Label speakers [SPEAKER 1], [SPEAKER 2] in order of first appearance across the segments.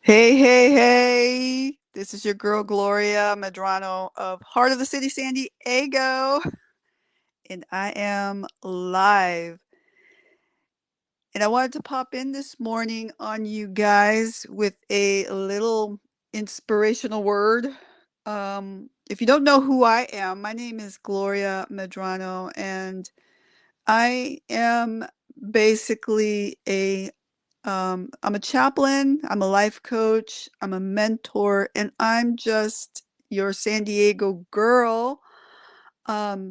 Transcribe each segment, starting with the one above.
[SPEAKER 1] Hey, hey, hey. This is your girl Gloria Medrano of Heart of the City, San Diego, and I am live. And I wanted to pop in this morning on you guys with a little inspirational word. If you don't know who I am, my name is Gloria Medrano, and I am basically I'm a chaplain, I'm a life coach, I'm a mentor, and I'm just your San Diego girl,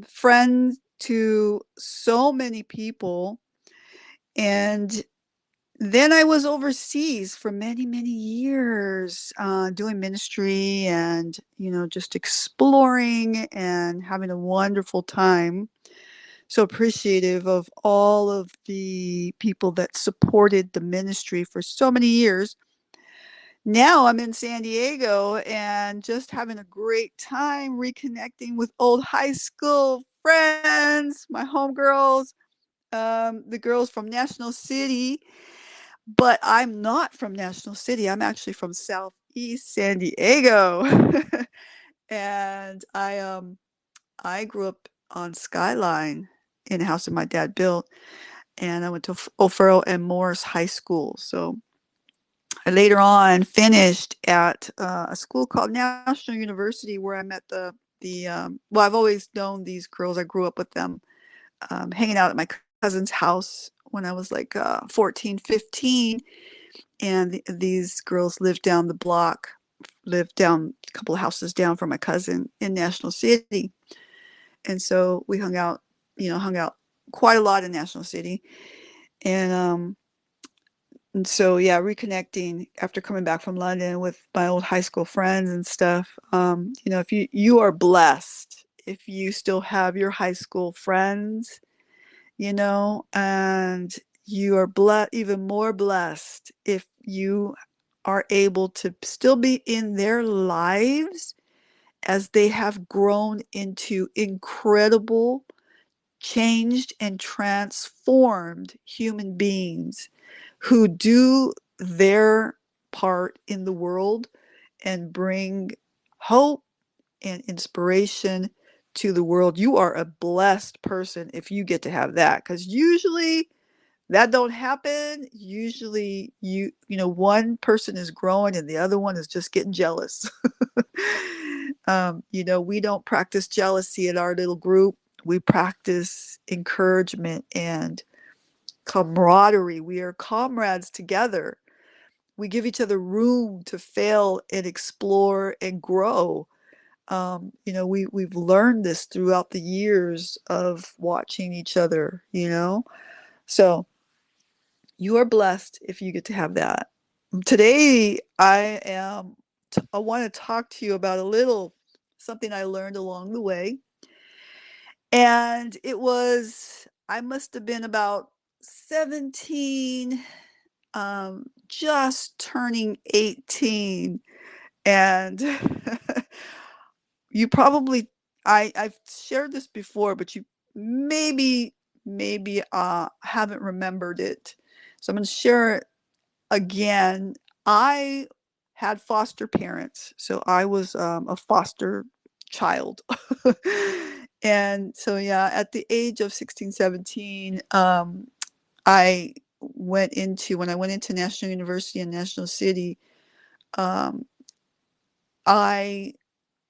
[SPEAKER 1] friend to so many people. And then I was overseas for many, many years, doing ministry and, just exploring and having a wonderful time. So appreciative of all of the people that supported the ministry for so many years. Now I'm in San Diego and just having a great time reconnecting with old high school friends, my homegirls, the girls from National City. But I'm not from National City. I'm actually from Southeast San Diego. And I grew up on Skyline in a house that my dad built, and I went to O'Farrell and Morris High School. So I later on finished at a school called National University, where I met well, I've always known these girls. I grew up with them, hanging out at my cousin's house when I was like 14, 15. And these girls lived down the block, lived down a couple of houses down from my cousin in National City. And so we hung out quite a lot in National City. And so, yeah, reconnecting after coming back from London with my old high school friends and stuff. If you are blessed, if you still have your high school friends, and you are even more blessed if you are able to still be in their lives as they have grown into incredible, changed, and transformed human beings who do their part in the world and bring hope and inspiration to the world. You are a blessed person if you get to have that, because usually that don't happen. Usually one person is growing and the other one is just getting jealous. We don't practice jealousy in our little group. We practice encouragement and camaraderie. We are comrades together. We give each other room to fail and explore and grow. We've learned this throughout the years of watching each other. So you are blessed if you get to have that. Today, I want to talk to you about a little something I learned along the way. And I must have been about 17, just turning 18. And you probably, I've shared this before, but you maybe haven't remembered it. So I'm going to share it again. I had foster parents, so I was a foster child. And so, yeah, at the age of 16, 17, I when I went into National University in National City, um, I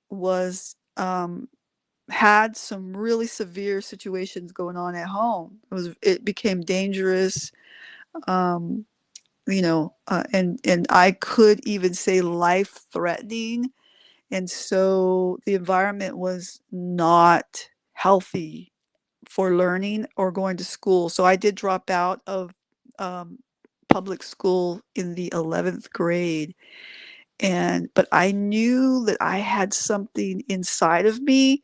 [SPEAKER 1] was had some really severe situations going on at home. It became dangerous. Um, and I could even say life threatening. And so the environment was not healthy for learning or going to school. So I did drop out of um, public school in the 11th grade. But I knew that I had something inside of me,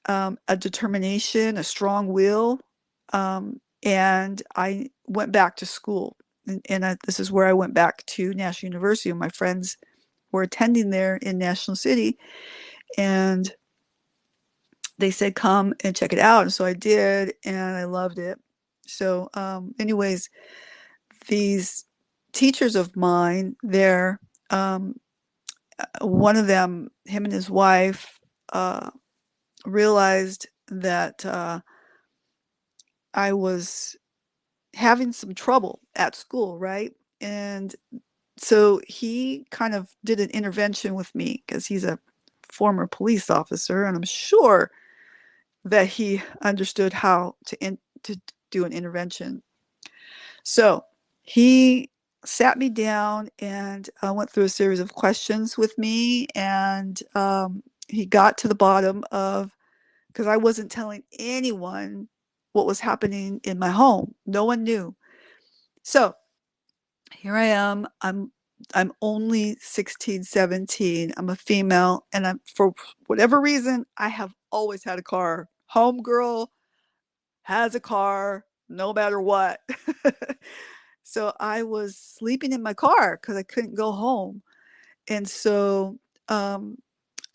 [SPEAKER 1] a determination, a strong will. And I went back to school. This is where I went back to National University, and my friends were attending there in National City. And they said, come and check it out. And so I did, and I loved it. So, anyways, these teachers of mine there um, one of them, him and his wife, uh, realized that I was having some trouble at school, right? And so he kind of did an intervention with me because he's a former police officer, and I'm sure that he understood how to do an intervention. So he sat me down and went through a series of questions with me, and he got to the bottom of, because I wasn't telling anyone what was happening in my home. No one knew. So here I am. I'm only 16, 17. I'm a female, and I'm, for whatever reason, I have always had a car. Homegirl has a car no matter what. So I was sleeping in my car because I couldn't go home. And so um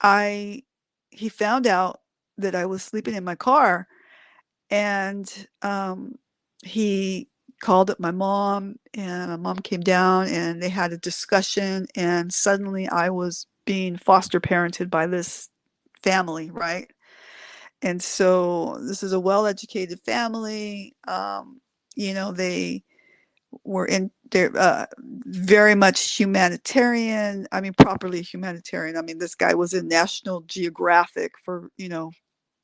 [SPEAKER 1] I he found out that I was sleeping in my car, and he called up my mom, and my mom came down, and they had a discussion, and suddenly I was being foster parented by this family, right? And so this is a well-educated family. They were in they're very much humanitarian. I mean, properly humanitarian. I mean, this guy was in National Geographic for,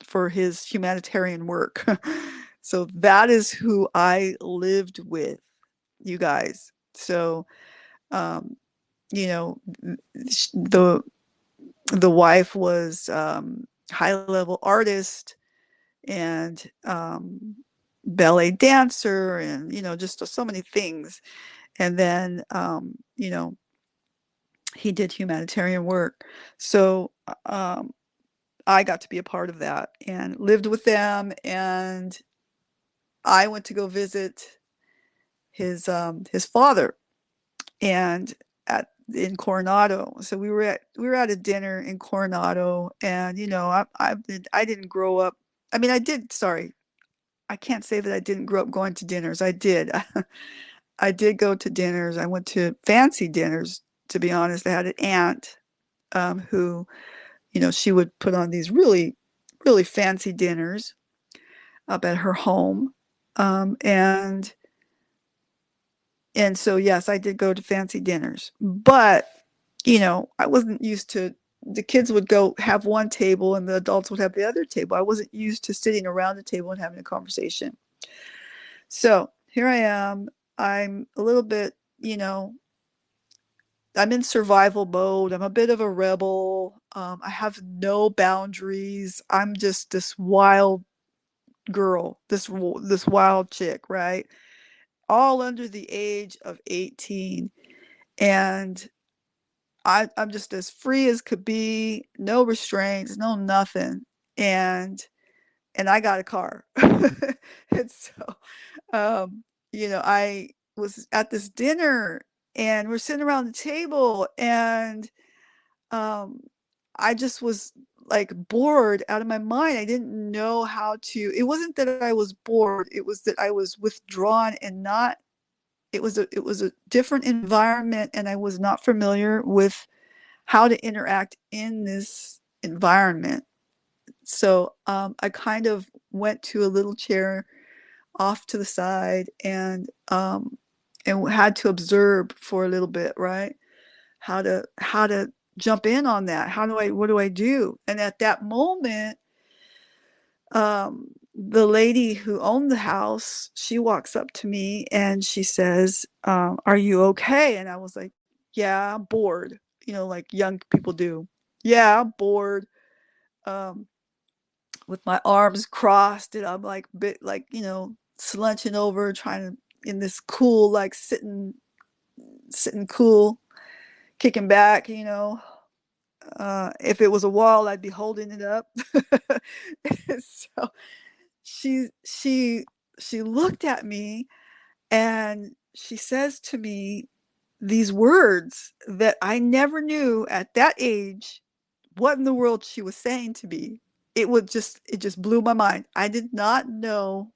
[SPEAKER 1] for his humanitarian work. So that is who I lived with, you guys. So, um, you know, the the wife was high level artist, and ballet dancer, and just so many things. And then he did humanitarian work. So I got to be a part of that and lived with them. And I went to go visit his father, and at in Coronado. So we were at a dinner in Coronado, and I didn't grow up. I mean, I did. Sorry, I can't say that I didn't grow up going to dinners. I did. I did go to dinners. I went to fancy dinners. To be honest, I had an aunt who, she would put on these really, really fancy dinners up at her home. Um, and and so yes, I did go to fancy dinners, but I wasn't used to, the kids would go have one table and the adults would have the other table. I wasn't used to sitting around the table and having a conversation. So here I am. I'm a little bit, I'm in survival mode. I'm a bit of a rebel. I have no boundaries. I'm just this wild girl, this wild chick, right? All under the age of 18, and I'm just as free as could be. No restraints, no nothing, and I got a car, and so I was at this dinner, and we're sitting around the table, and um, I just was like bored out of my mind. I didn't know how to. It wasn't that I was bored. It was that I was withdrawn and not. It was a different environment, and I was not familiar with how to interact in this environment. So I kind of went to a little chair off to the side, and had to observe for a little bit, right? How to jump in on that. What do I do? And at that moment, the lady who owned the house, she walks up to me and she says, are you okay? And I was like, yeah, I'm bored, like young people do. Yeah, I'm bored. Um, with my arms crossed, and I'm like bit like, slouching over, trying to, in this cool, like sitting cool, kicking back, if it was a wall, I'd be holding it up. So she she she looked at me, and she says to me these words that I never knew at that age what in the world she was saying to me. It just blew my mind. I did not know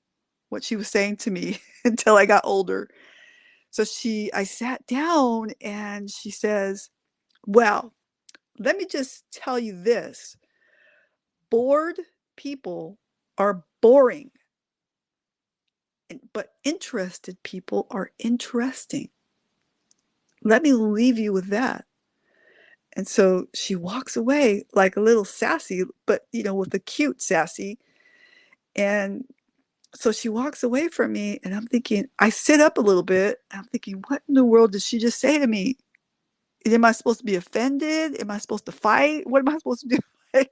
[SPEAKER 1] what she was saying to me until I got older. So I sat down, and she says, Well, let me just tell you this. Bored people are boring, but interested people are interesting. Let me leave you with that. And so she walks away like a little sassy, but with a cute sassy. And so she walks away from me, and I'm thinking, I sit up a little bit. I'm thinking, what in the world did she just say to me? Am I supposed to be offended? Am I supposed to fight? What am I supposed to do? Like,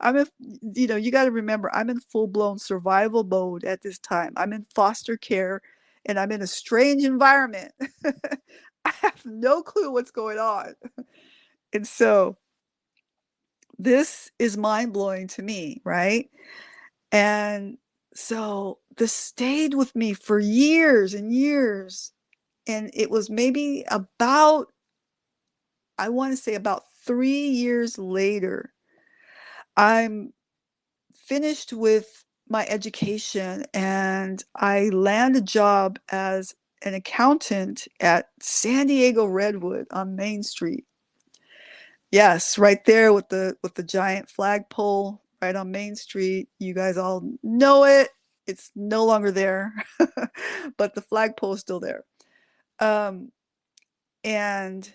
[SPEAKER 1] I'm in, you got to remember, I'm in full blown survival mode at this time. I'm in foster care and I'm in a strange environment. I have no clue what's going on. And so this is mind blowing to me, right? And so this stayed with me for years and years. And it was maybe about, I want to say about 3 years later, I'm finished with my education and I land a job as an accountant at San Diego Redwood on Main Street. Yes, right there with the giant flagpole right on Main Street. You guys all know it. It's no longer there, but the flagpole is still there. Um, and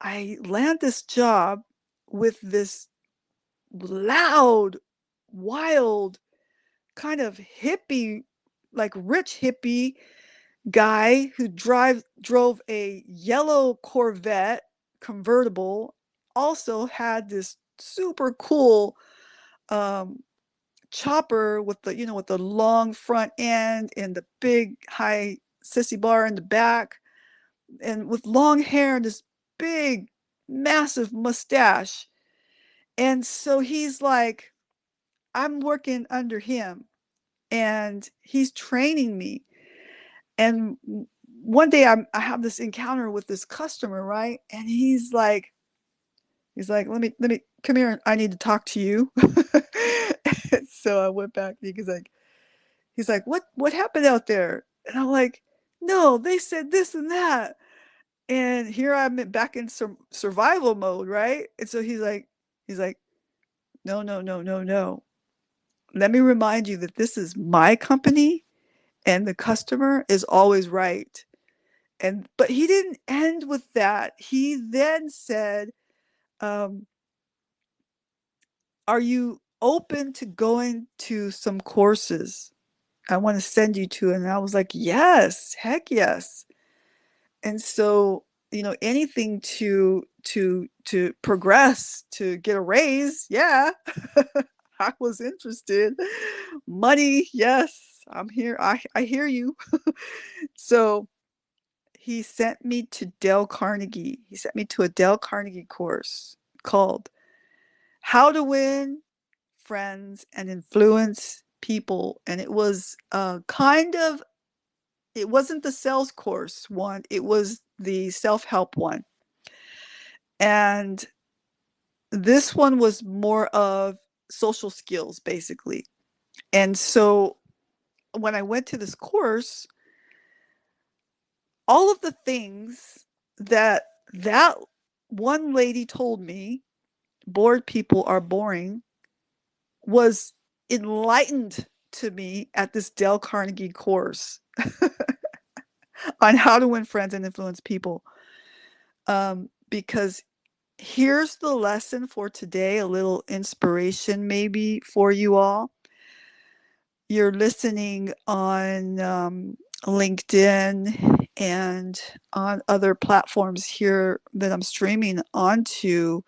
[SPEAKER 1] I land this job with this loud, wild, kind of hippie, like rich hippie guy who drove a yellow Corvette convertible, also had this super cool um, chopper with the long front end and the big high sissy bar in the back, and with long hair and this big massive mustache. And so he's like, I'm working under him and he's training me. And one day I have this encounter with this customer, right? And he's like, let me come here. I need to talk to you. So I went back. He's like, what happened out there? And I'm like, no, they said this and that. And here I'm back in some survival mode, right? And so he's like, no, no, no, no, no. Let me remind you that this is my company and the customer is always right. But he didn't end with that. He then said, um, are you open to going to some courses? I want to send you to. And I was like, yes, heck yes. And so, anything to progress, to get a raise, yeah. I was interested. Money, yes, I'm here. I hear you. So he sent me to Dale Carnegie. He sent me to a Dale Carnegie course called How to Win Friends and Influence People. And it was it wasn't the sales course one, it was the self-help one. And this one was more of social skills, basically. And so when I went to this course, all of the things that one lady told me, bored people are boring, was enlightened to me at this Dale Carnegie course on how to win friends and influence people. Because here's the lesson for today, a little inspiration maybe for you all. You're listening on LinkedIn and on other platforms here that I'm streaming onto.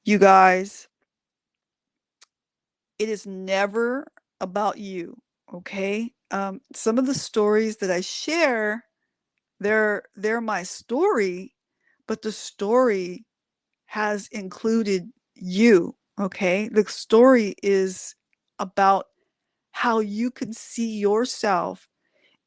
[SPEAKER 1] You guys, it is never about you, okay? Some of the stories that I share, they're my story, but the story has included you, okay? The story is about how you can see yourself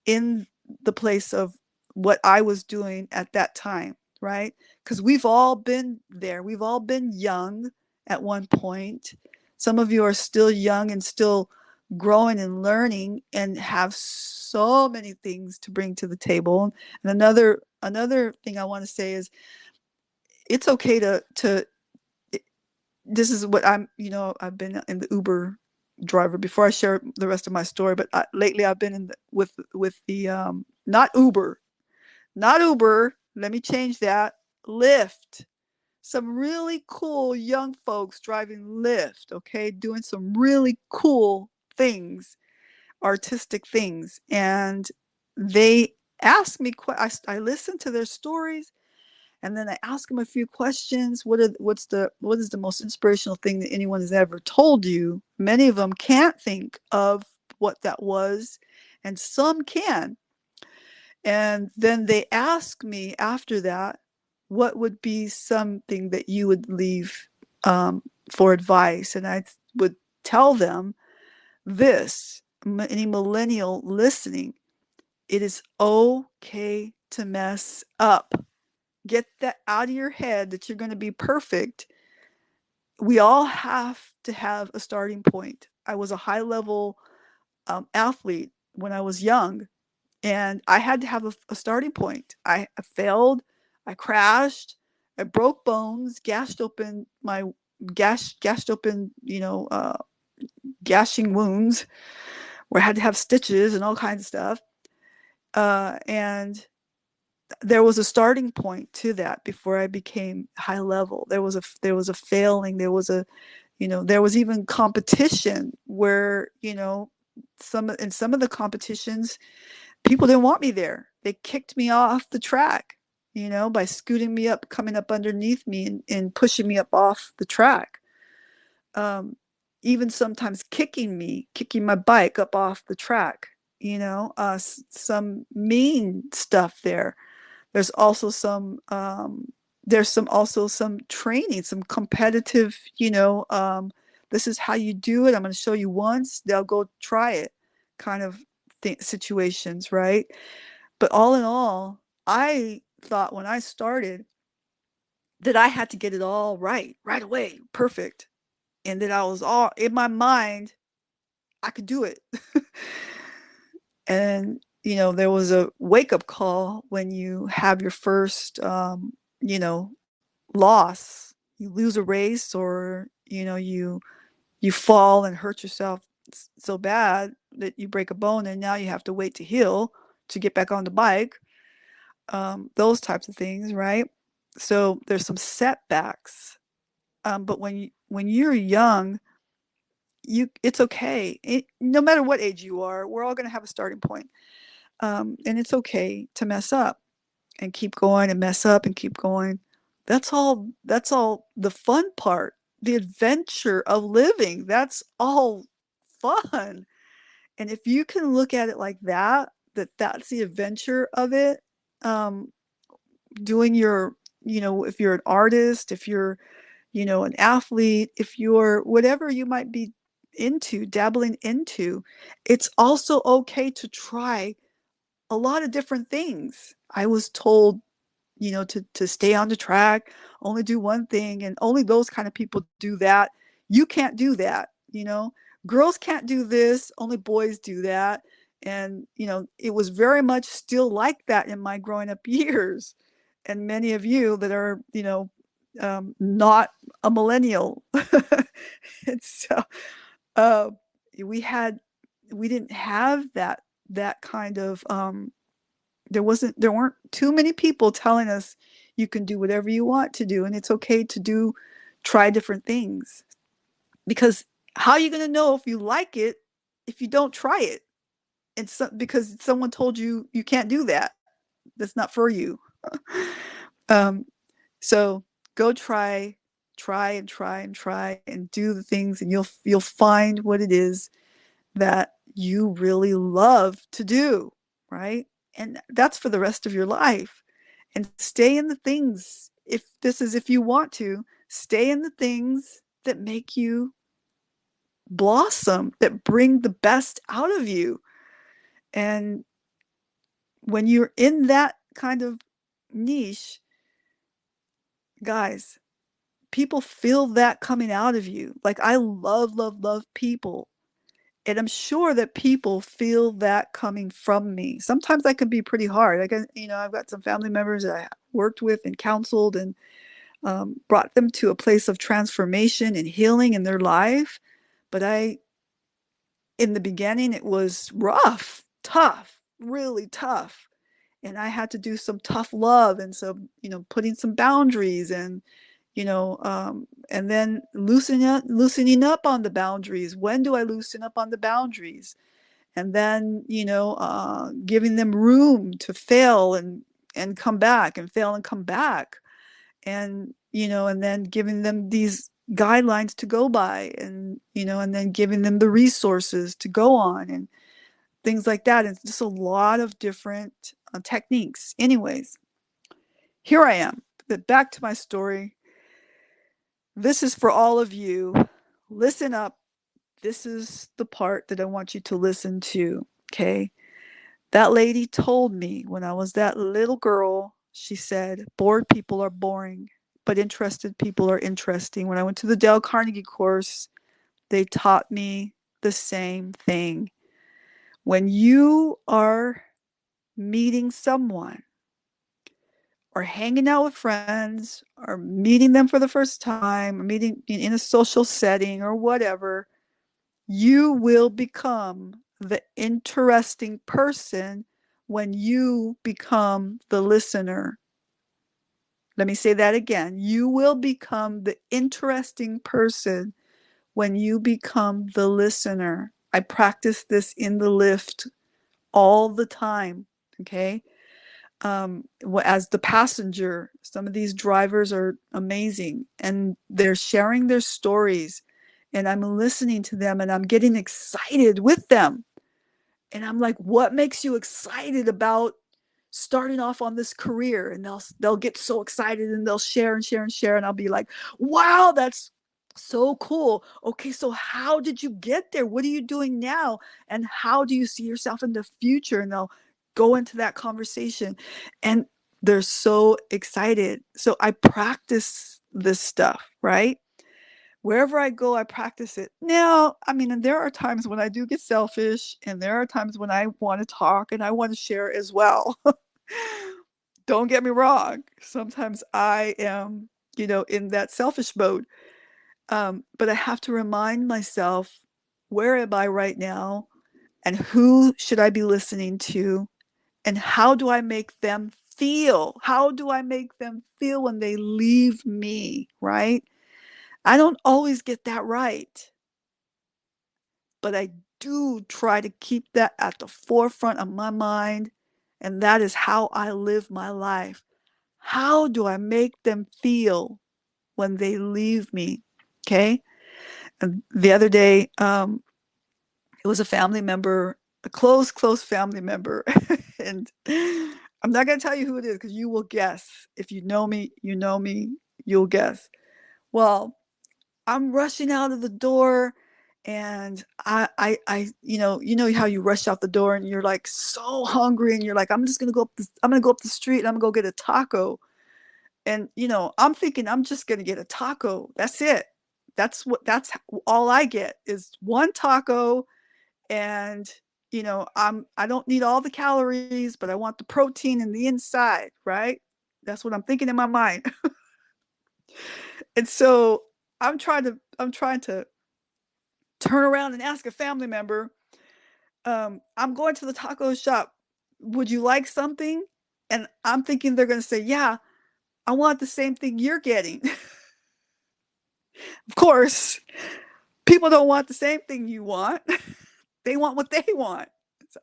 [SPEAKER 1] in the place of what I was doing at that time, right? Because we've all been there. We've all been young at one point. Some of you are still young and still growing and learning and have so many things to bring to the table. And another thing I want to say is it's okay to this is what I'm, I've been in the Uber driver before I share the rest of my story, but lately I've been in with the not Uber, not Uber. Let me change that. Lyft. Some really cool young folks driving Lyft, okay, doing some really cool things, artistic things, and they ask me. I listen to their stories, and then I ask them a few questions. What is the most inspirational thing that anyone has ever told you? Many of them can't think of what that was, and some can. And then they ask me after that, what would be something that you would leave for advice? And I would tell them this: any millennial listening, it is okay to mess up. Get that out of your head that you're going to be perfect. We all have to have a starting point. I was a high level athlete when I was young, and I had to have a starting point. I failed, I crashed, I broke bones, gashed open my gashed open, gashing wounds where I had to have stitches and all kinds of stuff. And there was a starting point to that before I became high level. There was a failing. There was even competition where some of the competitions, people didn't want me there. They kicked me off the track, by scooting me up, coming up underneath me, and pushing me up off the track. Um, Even sometimes kicking my bike up off the track. Some mean stuff there. There's also some training, some competitive, this is how you do it. I'm going to show you once, they'll go try it kind of situations, right? But all in all, I thought when I started that I had to get it all right away, perfect. And that I was all in my mind, I could do it. And there was a wake up call when you have your first you know loss. You lose a race, or you fall and hurt yourself so bad that you break a bone, and now you have to wait to heal to get back on the bike. Those types of things, right? So there's some setbacks, but when you're young, it's okay. No matter what age you are, we're all going to have a starting point. And it's okay to mess up and keep going and mess up and keep going. That's all the fun part, the adventure of living. That's all fun. And if you can look at it like that, that's the adventure of it. um Doing your, if you're an artist, if you're, an athlete, if you're whatever you might be dabbling into, it's also okay to try a lot of different things. I was told, to stay on the track, only do one thing, and only those kind of people do that. You can't do that. Girls can't do this, only boys do that. And it was very much still like that in my growing up years. And many of you that are, not a millennial. And so uh, we had we didn't have that kind of there weren't too many people telling us you can do whatever you want to do, and it's okay to try different things. Because how are you going to know if you like it if you don't try it? And because someone told you you can't do that, that's not for you. um so go try and try and try and do the things, and you'll find what it is that you really love to do, right? And that's for the rest of your life. And stay in the things, if you want to, stay in the things that make you blossom, that bring the best out of you. And when you're in that kind of niche, guys, people feel that coming out of you. Like, I love, love, love people. And I'm sure that people feel that coming from me. Sometimes that can be pretty hard. I've got some family members that I worked with and counseled, and brought them to a place of transformation and healing in their life. But in the beginning, it was rough, tough, really tough. And I had to do some tough love and some, putting some boundaries and then loosening up on the boundaries. When do I loosen up on the boundaries? And then, giving them room to fail and come back and fail and come back. And, and then giving them these guidelines to go by and then giving them the resources to go on and things like that. It's just a lot of different techniques. Anyways, here I am. But back to my story. This is for all of you. Listen up. This is the part that I want you to listen to. Okay. That lady told me when I was that little girl, she said, bored people are boring, but interested people are interesting. When I went to the Dale Carnegie course, they taught me the same thing. When you are meeting someone or hanging out with friends or meeting them for the first time or meeting in a social setting or whatever, you will become the interesting person when you become the listener. Let me say that again. You will become the interesting person when you become the listener. I practice this in the lift all the time. Okay. As the passenger, some of these drivers are amazing and they're sharing their stories and I'm listening to them and I'm getting excited with them. And I'm like, what makes you excited about starting off on this career? And they'll get so excited and they'll share and share and share. And I'll be like, wow, that's so cool. Okay, so how did you get there? What are you doing now? And how do you see yourself in the future? And they'll go into that conversation. And they're so excited. So I practice this stuff, right? Wherever I go, I practice it. Now, I mean, and there are times when I do get selfish, and there are times when I want to talk and I want to share as well. Don't get me wrong. Sometimes I am, in that selfish mode. But I have to remind myself, where am I right now? And who should I be listening to? And how do I make them feel? How do I make them feel when they leave me, right? I don't always get that right, but I do try to keep that at the forefront of my mind. And that is how I live my life. How do I make them feel when they leave me? Okay. And the other day, it was a family member, a close family member. And I'm not going to tell you who it is because you will guess. If you know me, you'll guess. Well, I'm rushing out of the door and I how you rush out the door and you're like so hungry and you're like, I'm gonna go up the street and I'm gonna go get a taco. And I'm thinking I'm just gonna get a taco. That's it. That's all I get is one taco. And I don't need all the calories, but I want the protein in the inside, right? That's what I'm thinking in my mind. And so I'm trying to turn around and ask a family member, I'm going to the taco shop. Would you like something? And I'm thinking they're going to say, yeah, I want the same thing you're getting. Of course, people don't want the same thing you want. They want what they want. So,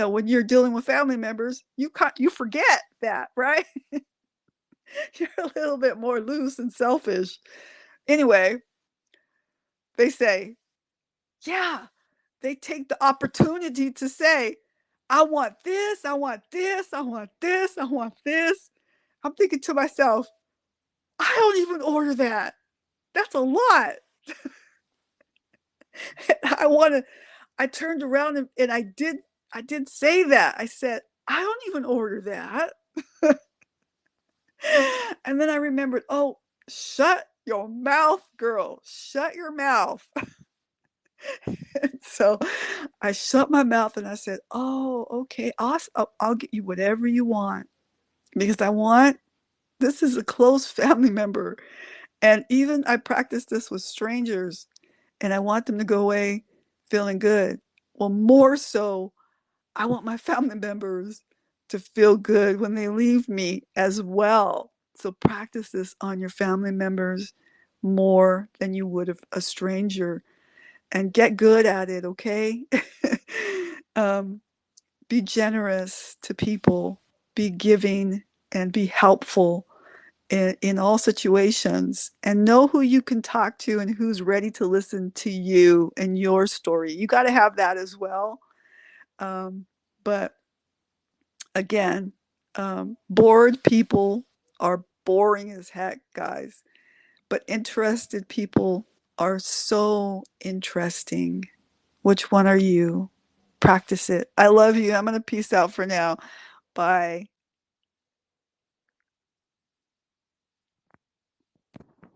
[SPEAKER 1] when you're dealing with family members, you forget that, right? You're a little bit more loose and selfish. Anyway, they say, yeah, they take the opportunity to say, I want this, I want this, I want this, I want this. I'm thinking to myself, I don't even order that. That's a lot. I turned around and I did say that. I said, I don't even order that. And then I remembered, oh, shut your mouth, girl. Shut your mouth. So I shut my mouth and I said, oh, okay, I'll get you whatever you want because I want This is a close family member. And even I practice this with strangers and I want them to go away feeling good. Well, more so, I want my family members to feel good when they leave me as well. So practice this on your family members more than you would a stranger and get good at it, okay? um, be generous to people, be giving, and be helpful in all situations, and know who you can talk to and who's ready to listen to you and your story. You got to have that as well. But again, bored people are boring as heck, guys, but interested people are so interesting. Which one are you? Practice it. I love you. I'm going to peace out for now. Bye.